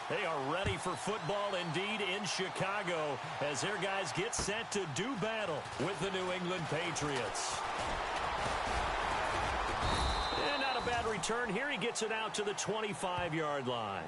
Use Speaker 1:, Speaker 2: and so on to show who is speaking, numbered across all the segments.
Speaker 1: They are ready for football indeed in Chicago as their guys get set to do battle with the New England Patriots. And not a bad return here. He gets it out to the 25-yard line.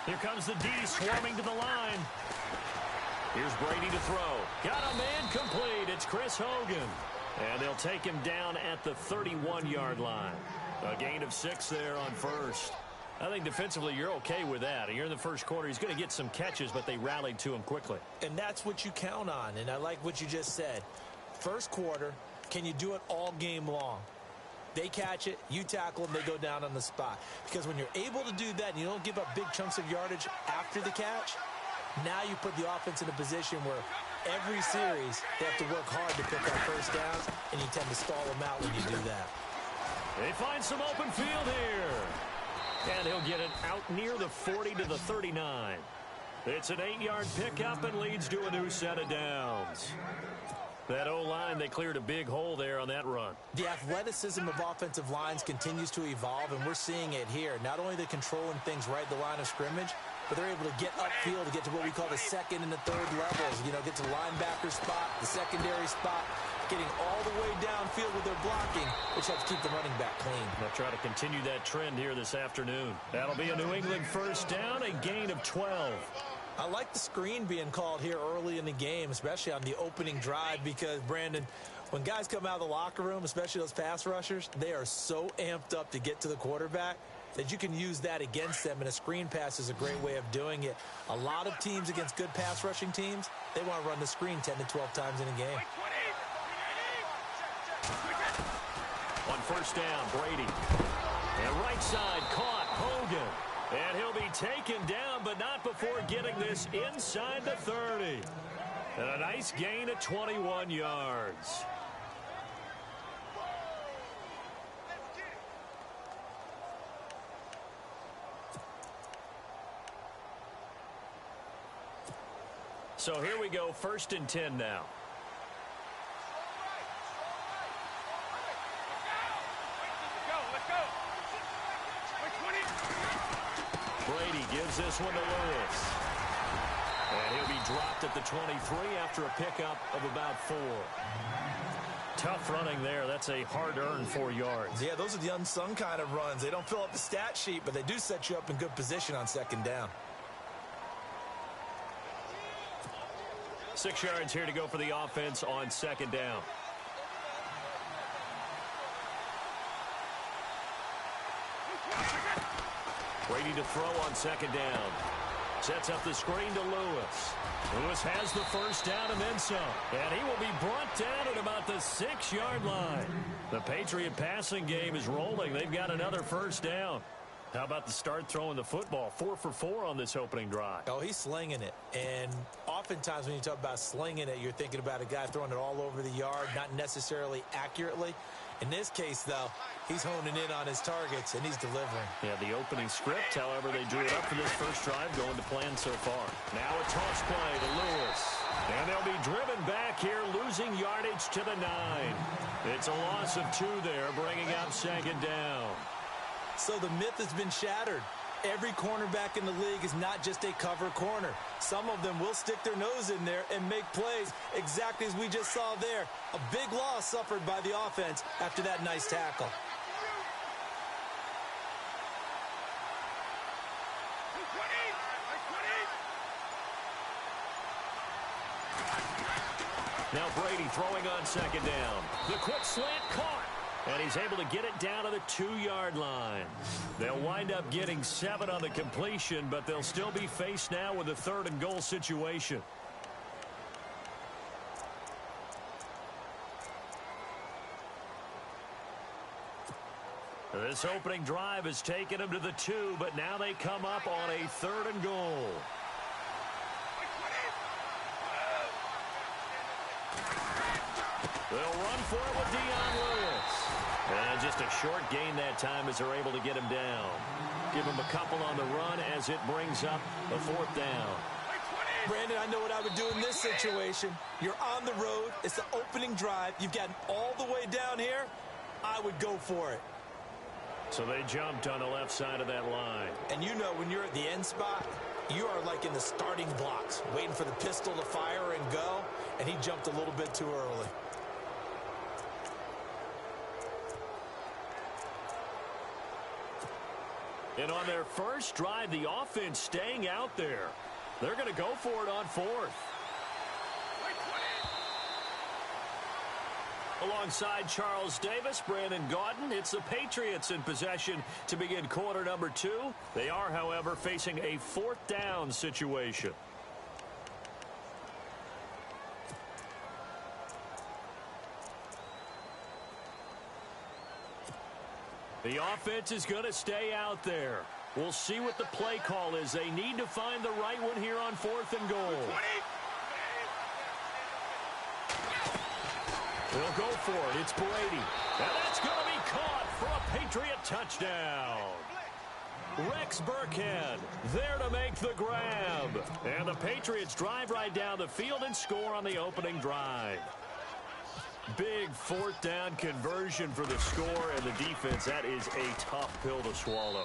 Speaker 1: Here comes the D swarming to the line. Here's Brady to throw. Got him incomplete. It's Chris Hogan. And they'll take him down at the 31-yard line. A gain of 6 there on first. I think defensively you're okay with that. You're in the first quarter. He's going to get some catches, but they rallied to him quickly.
Speaker 2: And that's what you count on. And I like what you just said. First quarter, can you do it all game long? They catch it, you tackle them, they go down on the spot. Because when you're able to do that and you don't give up big chunks of yardage after the catch, now you put the offense in a position where every series they have to work hard to pick up first downs, and you tend to stall them out when you do that.
Speaker 1: They find some open field here. And he'll get it out near the 40 to the 39. It's an 8-yard pickup and leads to a new set of downs. That O-line, they cleared a big hole there on that run.
Speaker 2: The athleticism of offensive lines continues to evolve, and we're seeing it here. Not only are they controlling things right at the line of scrimmage, but they're able to get upfield to get to what we call the second and the third levels. You know, get to the linebacker spot, the secondary spot, getting all the way downfield with their blocking, which helps keep the running back clean.
Speaker 1: They'll try to continue that trend here this afternoon. That'll be a New England first down, a gain of 12.
Speaker 2: I like the screen being called here early in the game, especially on the opening drive, because, Brandon, when guys come out of the locker room, especially those pass rushers, they are so amped up to get to the quarterback that you can use that against them, and a screen pass is a great way of doing it. A lot of teams against good pass rushing teams, they want to run the screen 10 to 12 times in a game.
Speaker 1: On first down, Brady. And right side caught, Hogan. And he'll be taken down, but not before getting this inside the 30. And a nice gain of 21 yards. So here we go, 1st and 10 now. Brady gives this one to Lewis. And he'll be dropped at the 23 after a pickup of about 4. Tough running there. That's a hard-earned 4 yards.
Speaker 2: Yeah, those are the unsung kind of runs. They don't fill up the stat sheet, but they do set you up in good position on second down.
Speaker 1: 6 yards here to go for the offense on second down. Brady to throw on second down. Sets up the screen to Lewis. Lewis has the first down and then some. And he will be brought down at about the 6-yard line. The Patriot passing game is rolling. They've got another first down. How about the start throwing the football? 4 for 4 on this opening drive.
Speaker 2: Oh, he's slinging it. And oftentimes when you talk about slinging it, you're thinking about a guy throwing it all over the yard, not necessarily accurately. In this case, though, he's honing in on his targets, and he's delivering.
Speaker 1: Yeah, the opening script, however, they drew it up for this first drive, going to plan so far. Now a toss play to Lewis. And they'll be driven back here, losing yardage to the 9. It's a loss of 2 there, bringing up second down.
Speaker 2: So the myth has been shattered. Every cornerback in the league is not just a cover corner. Some of them will stick their nose in there and make plays exactly as we just saw there. A big loss suffered by the offense after that nice tackle. Now Brady throwing on second down. The quick slant caught.
Speaker 1: And he's able to get it down to the 2-yard line. They'll wind up getting 7 on the completion, but they'll still be faced now with a 3rd and goal situation. This opening drive has taken them to the 2, but now they come up on a 3rd and goal. They'll run for it with Dion Lewis. And just a short gain that time as they're able to get him down. Give him a couple on the run as it brings up a 4th down.
Speaker 2: Brandon, I know what I would do in this situation. You're on the road. It's the opening drive. You've gotten all the way down here. I would go for it.
Speaker 1: So they jumped on the left side of that line.
Speaker 2: And you know when you're at the end spot, you are like in the starting blocks, waiting for the pistol to fire and go, and he jumped a little bit too early.
Speaker 1: And on their first drive, the offense staying out there. They're going to go for it on 4th. Alongside Charles Davis, Brandon Gaudin, it's the Patriots in possession to begin quarter number 2. They are, however, facing a 4th down situation. The offense is going to stay out there. We'll see what the play call is. They need to find the right one here on 4th and goal. They'll go for it. It's Brady. And that's going to be caught for a Patriot touchdown. Rex Burkhead there to make the grab. And the Patriots drive right down the field and score on the opening drive. Big 4th down conversion for the score and the defense. That is a tough pill to swallow.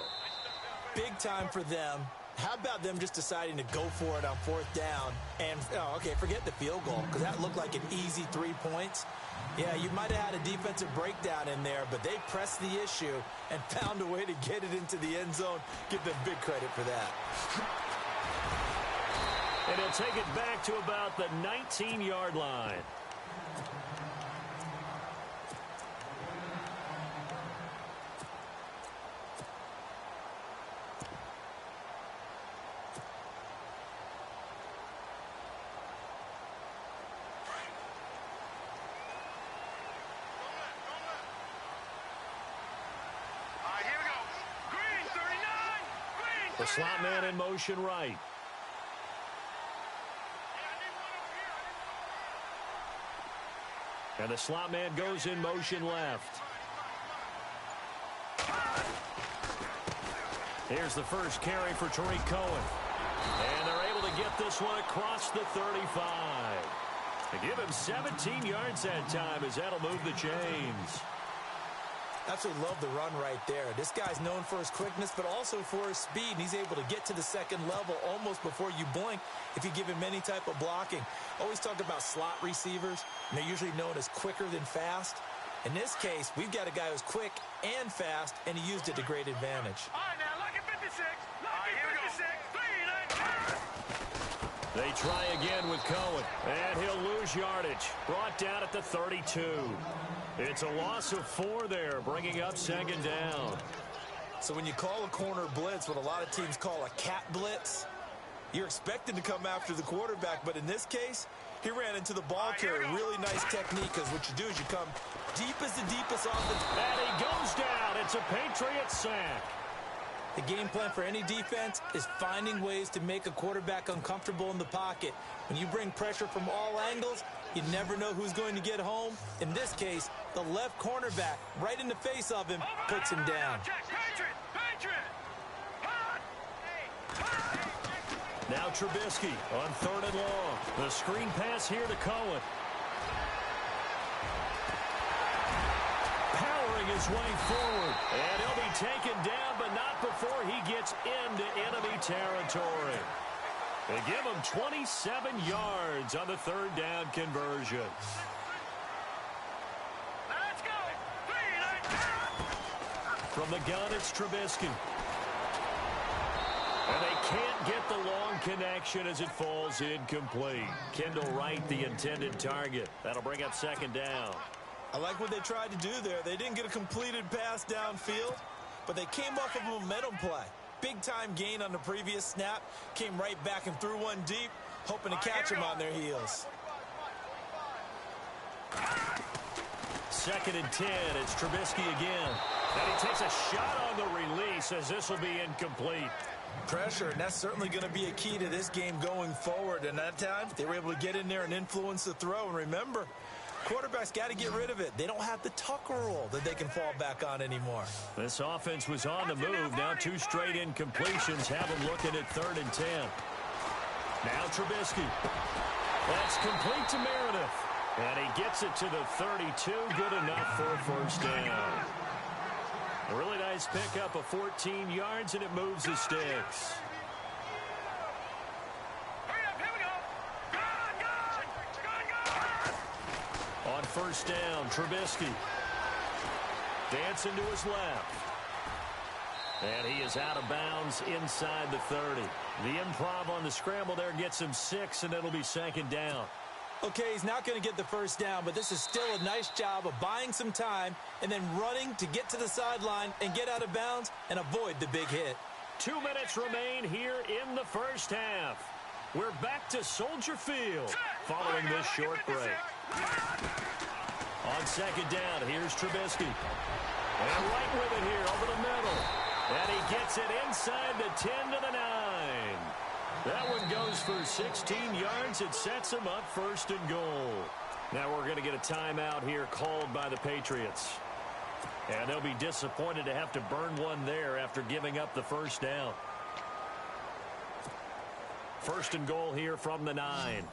Speaker 2: Big time for them. How about them just deciding to go for it on 4th down? And, okay, forget the field goal, because that looked like an easy 3 points. Yeah, you might have had a defensive breakdown in there, but they pressed the issue and found a way to get it into the end zone. Give them big credit for that.
Speaker 1: And he'll take it back to about the 19-yard line. The slot man in motion right. And the slot man goes in motion left. Here's the first carry for Tariq Cohen. And they're able to get this one across the 35. They give him 17 yards that time as that'll move the chains.
Speaker 2: Absolutely love the run right there. This guy's known for his quickness, but also for his speed. And he's able to get to the second level almost before you blink if you give him any type of blocking. Always talk about slot receivers, and they're usually known as quicker than fast. In this case, we've got a guy who's quick and fast, and he used it to great advantage.
Speaker 3: All right, now, look at 56. Look at 56.
Speaker 1: They try again with Cohen, and he'll lose yardage. Brought down at the 32. It's a loss of 4 there, bringing up second down.
Speaker 2: So when you call a corner blitz, what a lot of teams call a cat blitz, you're expected to come after the quarterback. But in this case, he ran into the ball carrier. Really nice technique, because what you do is you come deep as the deepest offense.
Speaker 1: And he goes down. It's a Patriot sack.
Speaker 2: The game plan for any defense is finding ways to make a quarterback uncomfortable in the pocket. When you bring pressure from all angles, you never know who's going to get home. In this case, the left cornerback, right in the face of him, puts him down.
Speaker 1: Now Trubisky on 3rd and long. The screen pass here to Cohen. Powering his way forward. And he'll be taken down, but not before he gets into enemy territory. They give him 27 yards on the 3rd down conversion.
Speaker 3: Let's go.
Speaker 1: From the gun, it's Trubisky. And they can't get the long connection as it falls incomplete. Kendall Wright, the intended target. That'll bring up second down.
Speaker 2: I like what they tried to do there. They didn't get a completed pass downfield, but they came off of a momentum play. Big-time gain on the previous snap. Came right back and threw one deep, hoping to catch them on their heels.
Speaker 1: 2nd and 10. It's Trubisky again. And he takes a shot on the release as this will be incomplete.
Speaker 2: Pressure, and that's certainly going to be a key to this game going forward. And that time, they were able to get in there and influence the throw. And remember, quarterbacks got to get rid of it. They don't have the Tucker rule that they can fall back on anymore.
Speaker 1: This offense was on the move. Now 2 straight incompletions have them looking at 3rd and 10. Now Trubisky. That's complete to Meredith. And he gets it to the 32. Good enough for a first down. A really nice pickup of 14 yards, and it moves the sticks. On first down, Trubisky dancing to his left. And he is out of bounds inside the 30. The improv on the scramble there gets him 6, and it'll be 2nd down.
Speaker 2: Okay, he's not going to get the first down, but this is still a nice job of buying some time and then running to get to the sideline and get out of bounds and avoid the big hit.
Speaker 1: 2 minutes remain here in the first half. We're back to Soldier Field following this short break. On 2nd down, here's Trubisky. And right with it here over the middle. And he gets it inside the 10 to the 9. That one goes for 16 yards. It sets him up 1st and goal. Now we're going to get a timeout here called by the Patriots. And they'll be disappointed to have to burn one there after giving up the first down. 1st and goal here from the 9.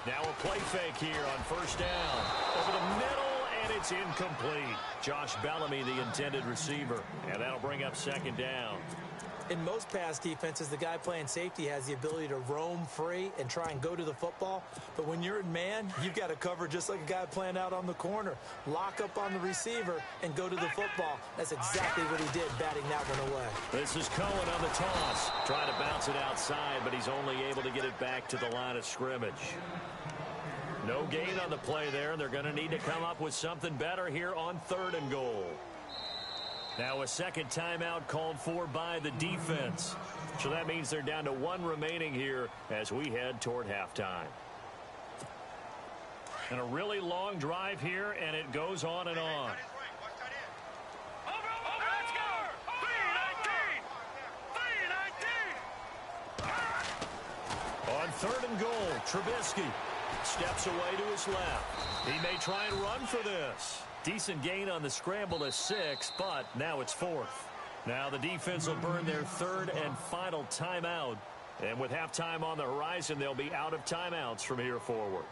Speaker 1: Now a play fake here on first down. Over the middle, and it's incomplete. Josh Bellamy, the intended receiver. And that'll bring up 2nd down.
Speaker 2: In most pass defenses, the guy playing safety has the ability to roam free and try and go to the football. But when you're in man, you've got to cover just like a guy playing out on the corner. Lock up on the receiver and go to the football. That's exactly what he did, batting that one away.
Speaker 1: This is Cohen on the toss. Trying to bounce it outside, but he's only able to get it back to the line of scrimmage. No gain on the play there. They're going to need to come up with something better here on 3rd and goal. Now a 2nd timeout called for by the defense. So that means they're down to 1 remaining here as we head toward halftime. And a really long drive here, and it goes on and on. On 3rd and goal, Trubisky steps away to his left. He may try and run for this. Decent gain on the scramble to 6, but now it's 4th. Now the defense will burn their 3rd and final timeout. And with halftime on the horizon, they'll be out of timeouts from here forward.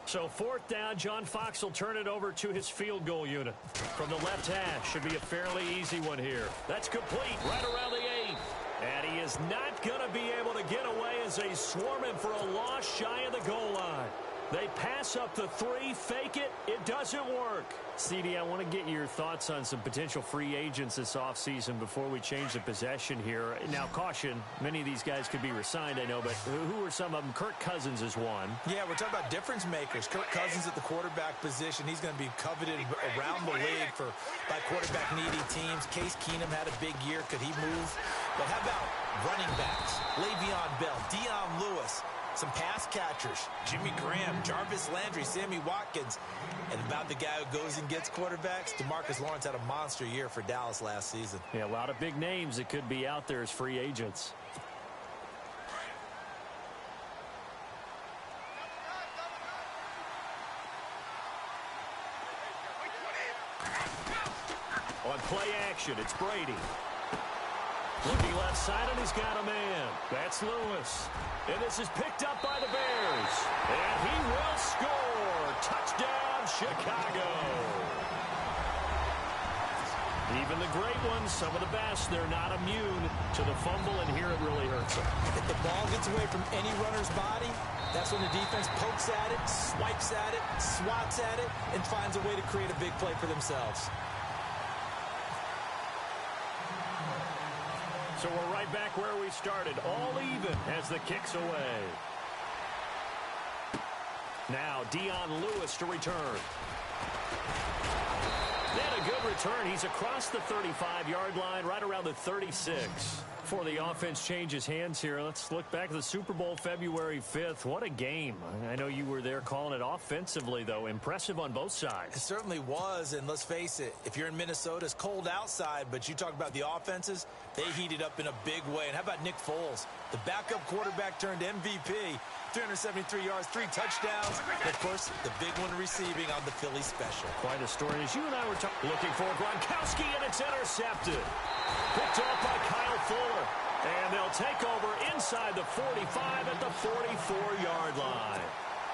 Speaker 1: So 4th down, John Fox will turn it over to his field goal unit. From the left hash, should be a fairly easy one here. That's complete right around the 8. And he is not going to be able to get away as they swarm him for a loss shy of the goal line. They pass up the 3, fake it. It doesn't work. CD, I want to get your thoughts on some potential free agents this offseason before we change the possession here. Now, caution, many of these guys could be resigned, I know, but who are some of them? Kirk Cousins is one.
Speaker 2: Yeah, we're talking about difference makers. Kirk Cousins at the quarterback position. He's going to be coveted around the league by quarterback-needy teams. Case Keenum had a big year. Could he move? But how about running backs? Le'Veon Bell, Dion Lewis. Some pass catchers, Jimmy Graham, Jarvis Landry, Sammy Watkins. And about the guy who goes and gets quarterbacks, DeMarcus Lawrence had a monster year for Dallas last season.
Speaker 1: Yeah, a lot of big names that could be out there as free agents. On play action, it's Brady. Looking left side, and he's got a man. That's Lewis. And this is picked up by the Bears. And he will score. Touchdown, Chicago. Even the great ones, some of the best, they're not immune to the fumble, and here it really hurts them.
Speaker 2: If the ball gets away from any runner's body, That's when the defense pokes at it, swipes at it, swats at it, and finds a way to create a big play for themselves.
Speaker 1: So we're right back where we started, all even as the kick's away. Now Dion Lewis to return. Then a good return. He's across the 35-yard line, right around the 36. Before the offense changes hands here, let's look back at the Super Bowl February 5th. What a game. I know you were there calling it offensively, though. Impressive on both sides.
Speaker 2: It certainly was, and let's face it, if you're in Minnesota, it's cold outside, but you talk about the offenses, they heated up in a big way. And how about Nick Foles? The backup quarterback turned MVP, 373 yards, 3 touchdowns, and, of course, the big one receiving on the Philly special.
Speaker 1: Quite a story. As you and I were looking for Gronkowski, and it's intercepted. Picked off by Kyle Fuller. And they'll take over inside the 45 at the 44-yard line.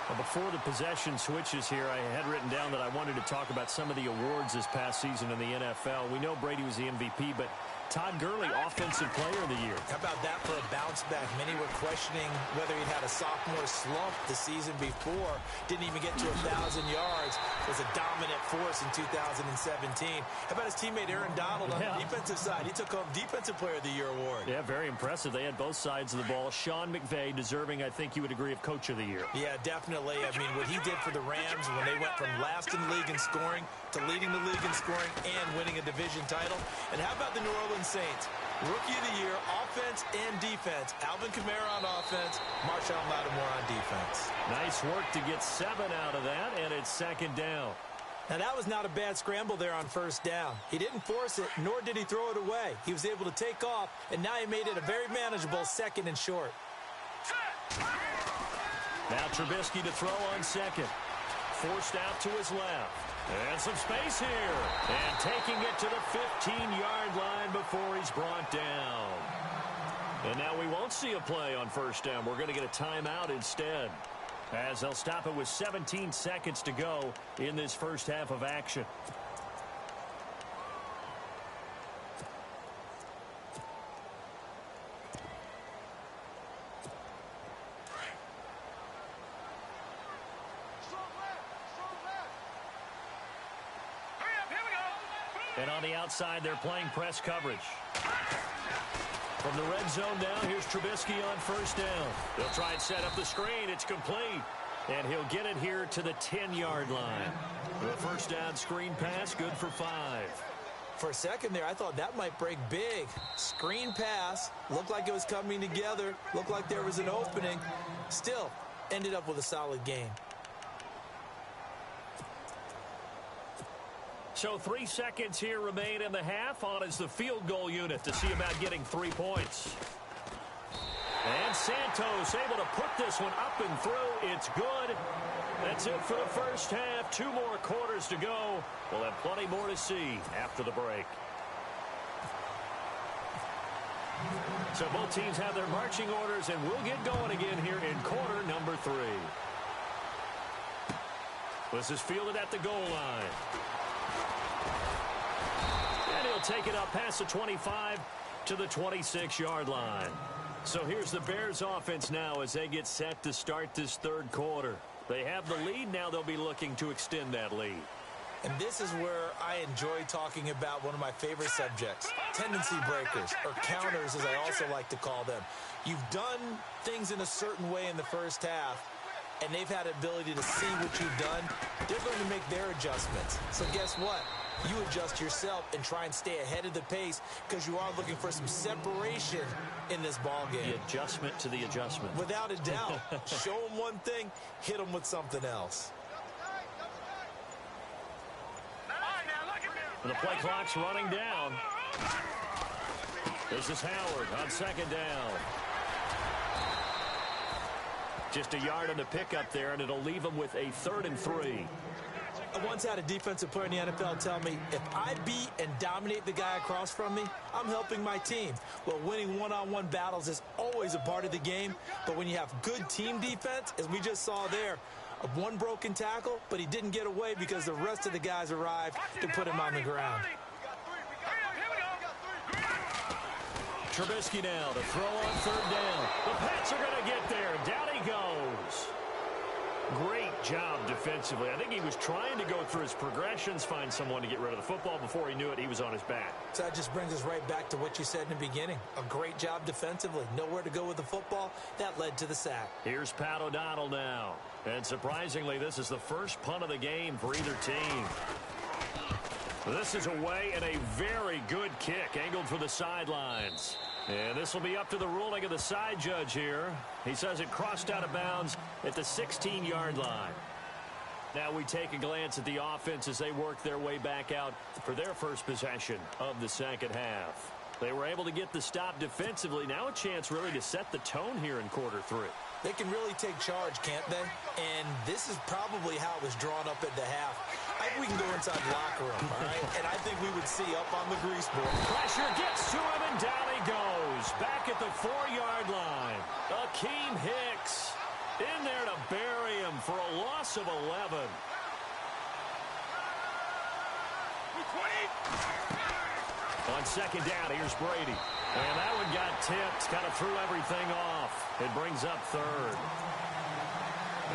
Speaker 1: Well, before the possession switches here, I had written down that I wanted to talk about some of the awards this past season in the NFL. We know Brady was the MVP, but Todd Gurley, Offensive Player of the Year.
Speaker 2: How about that for a bounce back? Many were questioning whether he'd had a sophomore slump the season before. Didn't even get to 1,000 yards. Was a dominant force in 2017. How about his teammate Aaron Donald on the defensive side? He took home Defensive Player of the Year award.
Speaker 1: Yeah, very impressive. They had both sides of the ball. Sean McVay deserving, I think you would agree, of Coach of the Year.
Speaker 2: Yeah, definitely. I mean, what he did for the Rams when they went from last in the league in scoring to leading the league in scoring and winning a division title. And how about the New Orleans Saints? Rookie of the Year, offense and defense. Alvin Kamara on offense, Marshall Lattimore on defense.
Speaker 1: Nice work to get 7 out of that, and it's second down.
Speaker 2: Now, that was not a bad scramble there on first down. He didn't force it, nor did he throw it away. He was able to take off, and now he made it a very manageable 2nd and short.
Speaker 1: Now Trubisky to throw on second. Forced out to his left. And some space here. And taking it to the 15-yard line before he's brought down. And now we won't see a play on first down. We're going to get a timeout instead, as they'll stop it with 17 seconds to go in this first half of action. And on the outside, they're playing press coverage. From the red zone now, here's Trubisky on first down. They'll try and set up the screen. It's complete. And he'll get it here to the 10-yard line. The first down screen pass, good for 5.
Speaker 2: For a second there, I thought that might break big. Screen pass, looked like it was coming together, looked like there was an opening. Still, ended up with a solid game.
Speaker 1: So 3 seconds here remain in the half. On is the field goal unit to see about getting 3 points. And Santos able to put this one up and through. It's good. That's it for the first half. 2 more quarters to go. We'll have plenty more to see after the break. So both teams have their marching orders, and we'll get going again here in quarter number 3. This is fielded at the goal line. And he'll take it up past the 25 to the 26-yard line. So here's the Bears offense now as they get set to start this third quarter. They have the lead. Now they'll be looking to extend that lead.
Speaker 2: And this is where I enjoy talking about one of my favorite subjects, tendency breakers, or counters as I also like to call them. You've done things in a certain way in the first half, and they've had the ability to see what you've done. They're going to make their adjustments. So guess what? You adjust yourself and try and stay ahead of the pace because you are looking for some separation in this ball game.
Speaker 1: The adjustment to the adjustment.
Speaker 2: Without a doubt. Show them one thing, hit them with something else.
Speaker 1: The play clock's running down. This is Howard on second down. Just a yard on the pickup there, and it'll leave him with a 3rd and 3.
Speaker 2: I once had a defensive player in the NFL tell me, if I beat and dominate the guy across from me, I'm helping my team. Well, winning one-on-one battles is always a part of the game, but when you have good team defense, as we just saw there, one broken tackle, but he didn't get away because the rest of the guys arrived to put him on the ground.
Speaker 1: Trubisky now to throw on third down. The Pats are going to get there. Down he goes. Great job defensively. I think he was trying to go through his progressions, find someone to get rid of the football. Before he knew it, he was on his back.
Speaker 2: So that just brings us right back to what you said in the beginning. A great job defensively. Nowhere to go with the football. That led to the sack.
Speaker 1: Here's Pat O'Donnell now. And surprisingly, this is the first punt of the game for either team. This is away and a very good kick, angled for the sidelines. And this will be up to the ruling of the side judge here. He says it crossed out of bounds at the 16-yard line. Now we take a glance at the offense as they work their way back out for their first possession of the second half. They were able to get the stop defensively. Now a chance really to set the tone here in quarter three.
Speaker 2: They can really take charge, can't they? And this is probably how it was drawn up at the half. I think we can go inside the locker room, all right? And I think we would see up on the grease board.
Speaker 1: Pressure gets to him, and down he goes. Back at the 4-yard line. Akeem Hicks in there to bury him for a loss of 11. On second down, here's Brady. And that one got tipped, kind of threw everything off. It brings up third.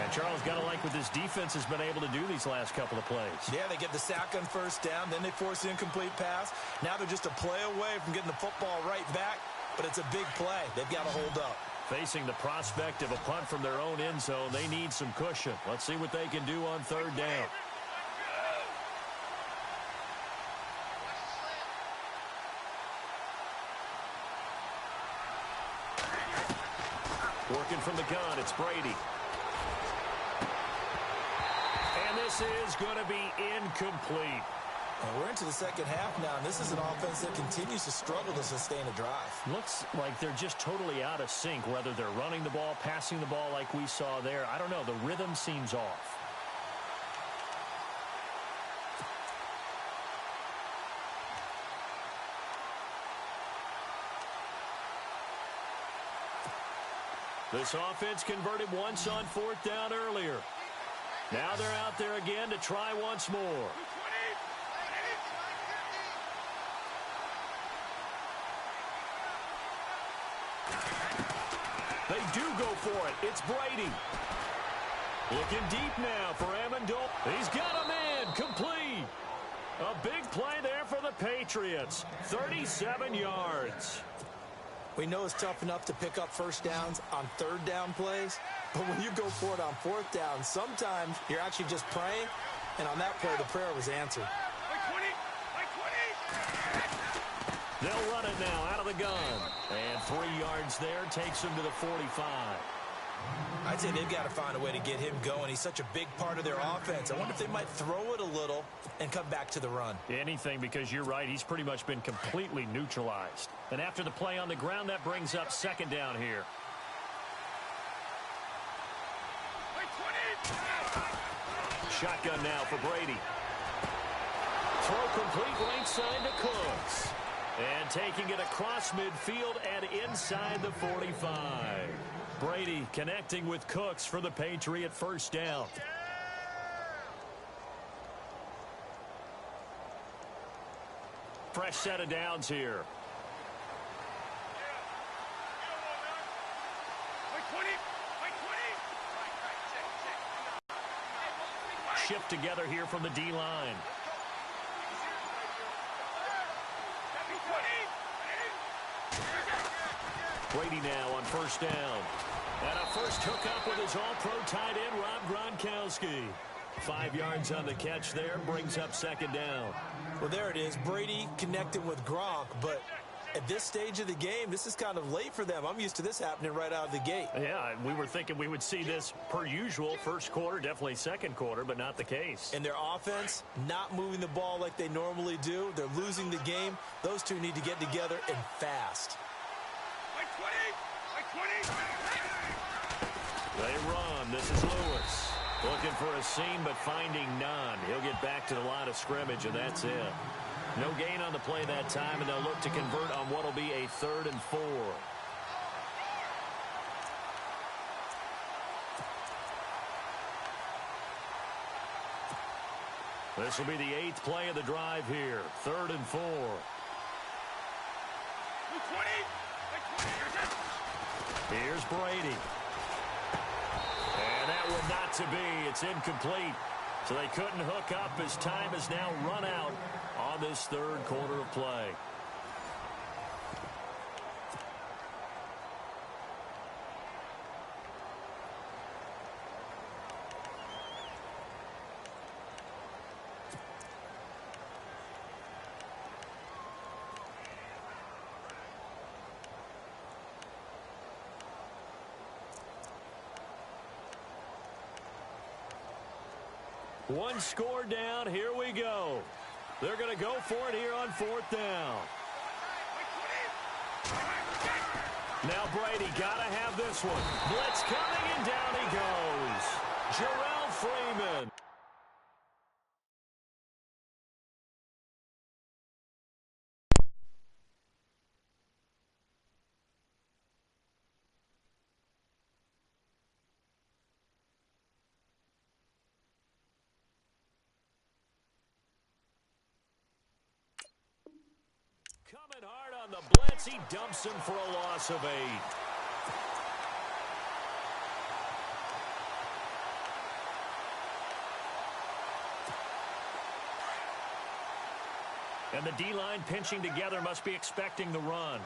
Speaker 1: And Charles, got to like what this defense has been able to do these last couple of plays.
Speaker 2: Yeah, they get the sack on first down, then they force the incomplete pass. Now they're just a play away from getting the football right back, but it's a big play. They've got to hold up.
Speaker 1: Facing the prospect of a punt from their own end zone, they need some cushion. Let's see what they can do on third down. Working from the gun, it's Brady. And this is going to be incomplete.
Speaker 2: And we're into the second half now, and this is an offense that continues to struggle to sustain a drive.
Speaker 1: Looks like they're just totally out of sync, whether they're running the ball, passing the ball like we saw there. I don't know. The rhythm seems off. This offense converted once on fourth down earlier. Now they're out there again to try once more. They do go for it. It's Brady. Looking deep now for Amendola. He's got a man complete. A big play there for the Patriots. 37 yards.
Speaker 2: We know it's tough enough to pick up first downs on third down plays, but when you go for it on fourth down, sometimes you're actually just praying, and on that play, the prayer was answered.
Speaker 1: They'll run it now out of the gun. And 3 yards there takes him to the 45.
Speaker 2: I'd say they've got to find a way to get him going. He's such a big part of their offense. I wonder if they might throw it a little and come back to the run.
Speaker 1: Anything, because you're right. He's pretty much been completely neutralized. And after the play on the ground, that brings up second down here. Shotgun now for Brady. Throw complete right side to Cooks. And taking it across midfield and inside the 45. Brady connecting with Cooks for the Patriot first down. Fresh set of downs here. Shift together here from the D-line. Brady now on first down. And a first hookup with his all-pro tight end, Rob Gronkowski. 5 yards on the catch there, brings up second down.
Speaker 2: Well, there it is. Brady connecting with Gronk, but at this stage of the game, this is kind of late for them. I'm used to this happening right out of the gate.
Speaker 1: Yeah, we were thinking we would see this per usual. First quarter, definitely second quarter, but not the case.
Speaker 2: And their offense, not moving the ball like they normally do. They're losing the game. Those two need to get together and fast.
Speaker 1: They run. This is Lewis. Looking for a seam, but finding none. He'll get back to the line of scrimmage, and that's it. No gain on the play that time, and they'll look to convert on what will be a 3rd and 4. This will be the 8th play of the drive here. 3rd and 4. Here's Brady. And that one not to be. It's incomplete. So they couldn't hook up as time has now run out on this third quarter of play. One score down. Here we go. They're going to go for it here on fourth down. Now Brady got to have this one. Blitz coming, and down he goes. Jarrell Freeman. Coming hard on the blitz. He dumps him for a loss of 8. And the D-line pinching together must be expecting the run.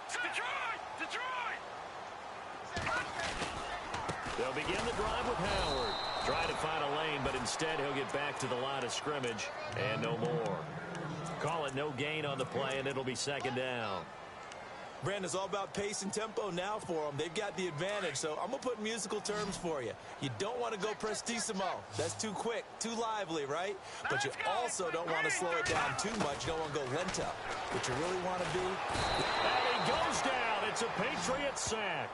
Speaker 3: Detroit!
Speaker 1: They'll begin the drive with Howard. Trying to find a lane, but instead he'll get back to the line of scrimmage and no more. Call it no gain on the play, and it'll be second down.
Speaker 2: Brandon, it's all about pace and tempo now for them. They've got the advantage, so I'm going to put musical terms for you. You don't want to go prestissimo. That's too quick, too lively, right? But you also don't want to slow it down too much. You don't want to go lento. What you really want to be.
Speaker 1: And he goes down. It's a Patriot sack.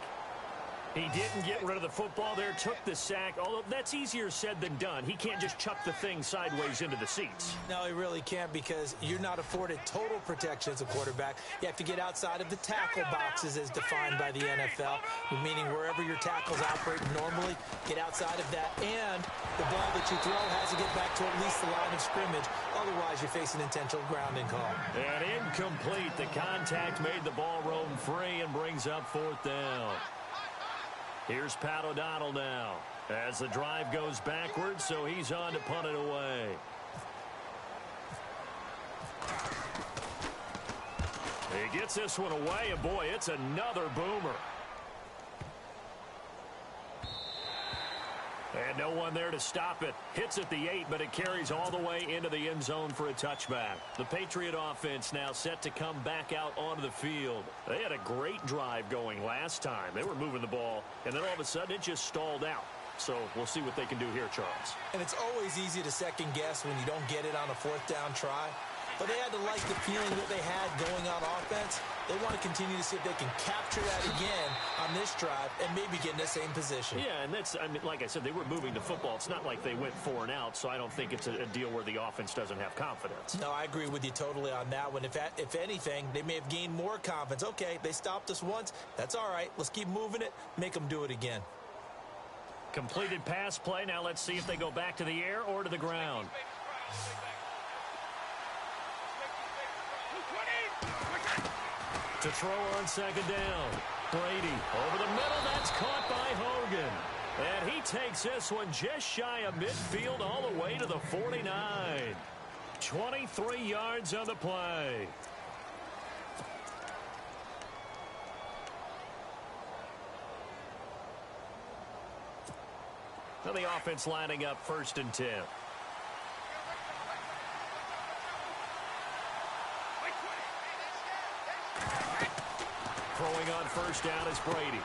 Speaker 1: He didn't get rid of the football there, took the sack, although that's easier said than done. He can't just chuck the thing sideways into the seats.
Speaker 2: No, he really can't, because you're not afforded total protection as a quarterback. You have to get outside of the tackle boxes as defined by the NFL, meaning wherever your tackles operate normally, get outside of that, and the ball that you throw has to get back to at least the line of scrimmage. Otherwise, you're facing intentional grounding call.
Speaker 1: And incomplete. The contact made the ball roam free and brings up fourth down. Here's Pat O'Donnell now as the drive goes backwards, so he's on to punt it away. He gets this one away, and boy, it's another boomer. And no one there to stop it. Hits at the 8, but it carries all the way into the end zone for a touchback. The Patriot offense now set to come back out onto the field. They had a great drive going last time. They were moving the ball, and then all of a sudden it just stalled out. So we'll see what they can do here, Charles.
Speaker 2: And it's always easy to second guess when you don't get it on a fourth down try. But they had to like the feeling that they had going on offense. They want to continue to see if they can capture that again on this drive and maybe get in the same position.
Speaker 1: Yeah, and that's, I mean, like I said, they were moving the football. It's not like they went 4 and out, so I don't think it's a deal where the offense doesn't have confidence.
Speaker 2: No, I agree with you totally on that one. If anything, they may have gained more confidence. Okay, they stopped us once. That's all right. Let's keep moving it. Make them do it again.
Speaker 1: Completed pass play. Now let's see if they go back to the air or to the ground. To throw on second down. Brady over the middle. That's caught by Hogan. And he takes this one just shy of midfield all the way to the 49. 23 yards on the play. Now the offense lining up 1st and 10. Throwing on 1st down is Brady.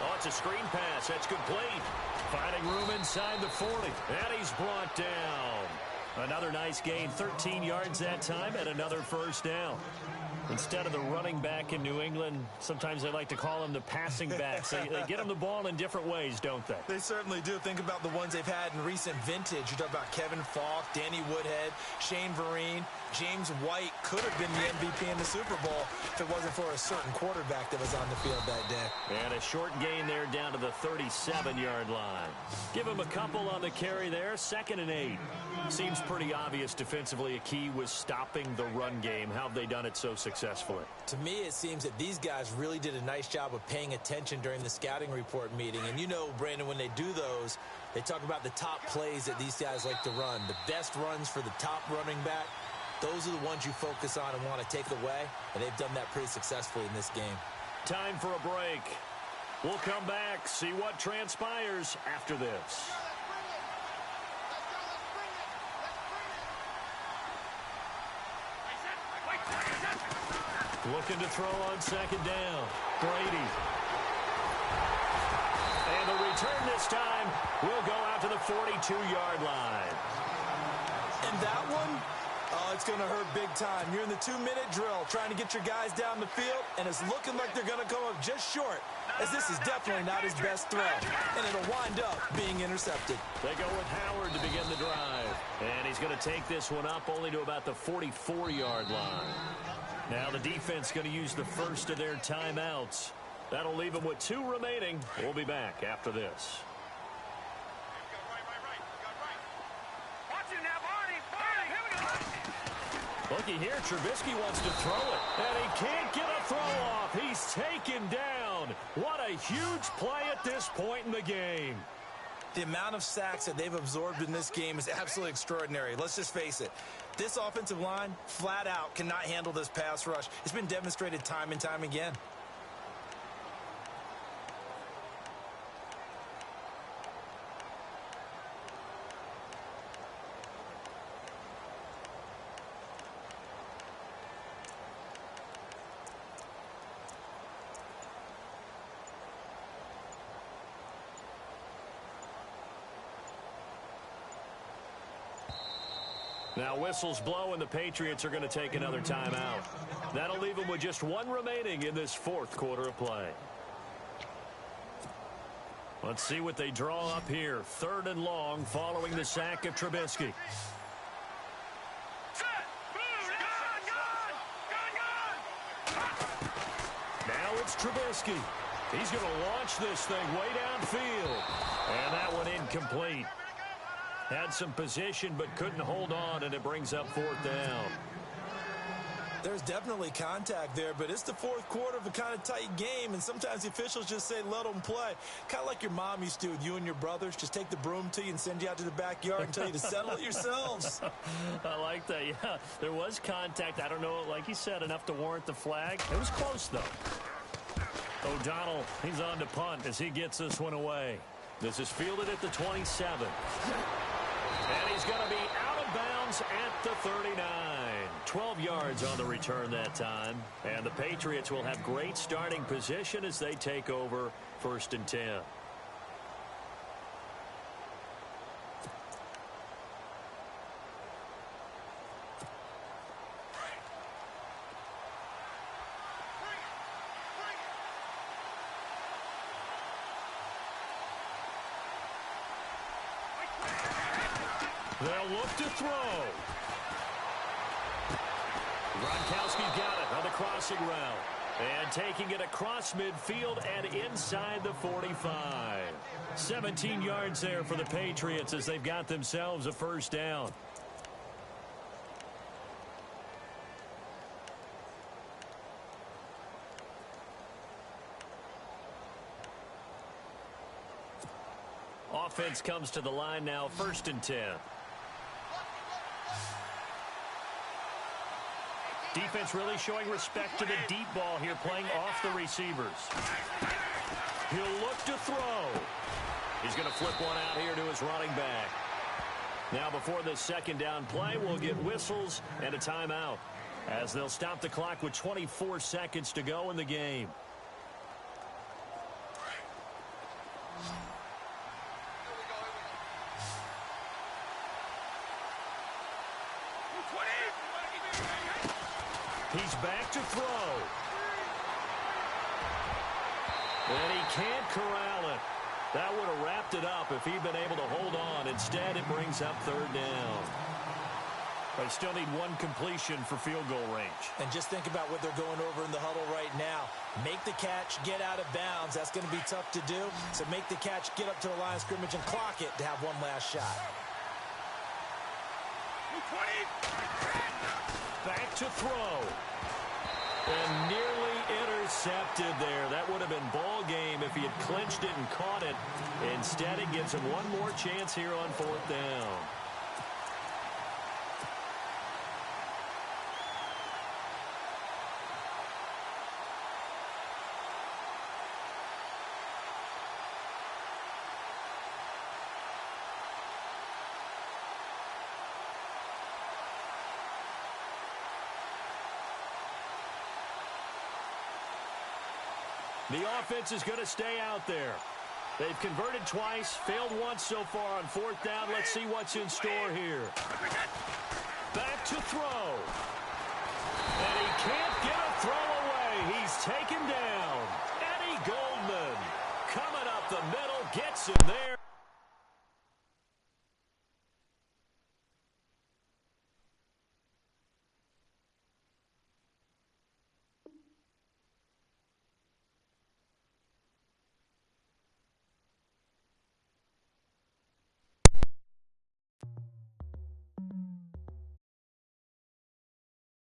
Speaker 1: Oh, it's a screen pass. That's complete. Finding room inside the 40. And he's brought down. Another nice gain. 13 yards that time and another 1st down. Instead of the running back in New England, sometimes they like to call them the passing backs. They get them the ball in different ways, don't they?
Speaker 2: They certainly do. Think about the ones they've had in recent vintage. You talk about Kevin Falk, Danny Woodhead, Shane Vereen, James White could have been the MVP in the Super Bowl. if it wasn't for a certain quarterback that was on the field that day.
Speaker 1: And a short gain there down to the 37-yard line. Give him a couple on the carry there, 2nd and 8. Seems pretty obvious defensively a key was stopping the run game. How have they done it so successfully?
Speaker 2: To me, it seems that these guys really did a nice job of paying attention during the scouting report meeting. And you know, Brandon, when they do those, they talk about the top plays that these guys like to run. The best runs for the top running back, those are the ones you focus on and want to take away. And they've done that pretty successfully in this game.
Speaker 1: Time for a break. We'll come back, see what transpires after this. Looking to throw on 2nd down. Brady. And the return this time will go out to the 42-yard line.
Speaker 2: And that one, it's going to hurt big time. You're in the 2-minute drill trying to get your guys down the field, and it's looking like they're going to come up just short, as this is definitely not his best throw, and it'll wind up being intercepted.
Speaker 1: They go with Howard to begin the drive, and he's going to take this one up only to about the 44-yard line. Now the defense going to use the first of their timeouts. That'll leave them with 2 remaining. We'll be back after this. Looky here, Trubisky wants to throw it, and he can't get a throw off. He's taken down. What a huge play at this point in the game.
Speaker 2: The amount of sacks that they've absorbed in this game is absolutely extraordinary. Let's just face it. This offensive line, flat out, cannot handle this pass rush. It's been demonstrated time and time again.
Speaker 1: Now whistles blow and the Patriots are going to take another timeout. That'll leave them with just 1 remaining in this 4th quarter of play. Let's see what they draw up here. 3rd and long following the sack of Trubisky. Now it's Trubisky. He's going to launch this thing way downfield. And that one incomplete. Had some position but couldn't hold on, and it brings up 4th down.
Speaker 2: There's definitely contact there, but it's the 4th quarter of a kind of tight game, and sometimes the officials just say let them play. Kind of like your mom used to with you and your brothers. Just take the broom to you and send you out to the backyard and tell you to settle it yourselves.
Speaker 1: I like that, yeah. There was contact. I don't know, like you said, enough to warrant the flag. It was close, though. O'Donnell, he's on to punt as he gets this one away. This is fielded at the 27. And he's going to be out of bounds at the 39. 12 yards on the return that time. And the Patriots will have great starting position as they take over 1st and 10. They'll look to throw. Gronkowski's got it on the crossing route. And taking it across midfield and inside the 45. 17 yards there for the Patriots as they've got themselves a 1st down. Offense comes to the line now, 1st and 10. Defense really showing respect to the deep ball here, playing off the receivers. He'll look to throw. He's going to flip one out here to his running back. Now before this 2nd down play, we'll get whistles and a timeout as they'll stop the clock with 24 seconds to go in the game. He's back to throw. And he can't corral it. That would have wrapped it up if he'd been able to hold on. Instead, it brings up 3rd down. They still need one completion for field goal range.
Speaker 2: And just think about what they're going over in the huddle right now. Make the catch, get out of bounds. That's going to be tough to do. So make the catch, get up to the line of scrimmage, and clock it to have one last shot.
Speaker 3: 20.
Speaker 1: Back to throw. And nearly intercepted there. That would have been ball game if he had clinched it and caught it. Instead, it gives him one more chance here on 4th down. The offense is going to stay out there. They've converted twice, failed once so far on 4th down. Let's see what's in store here. Back to throw. And he can't get a throw away. He's taken down. Eddie Goldman coming up the middle, gets him there.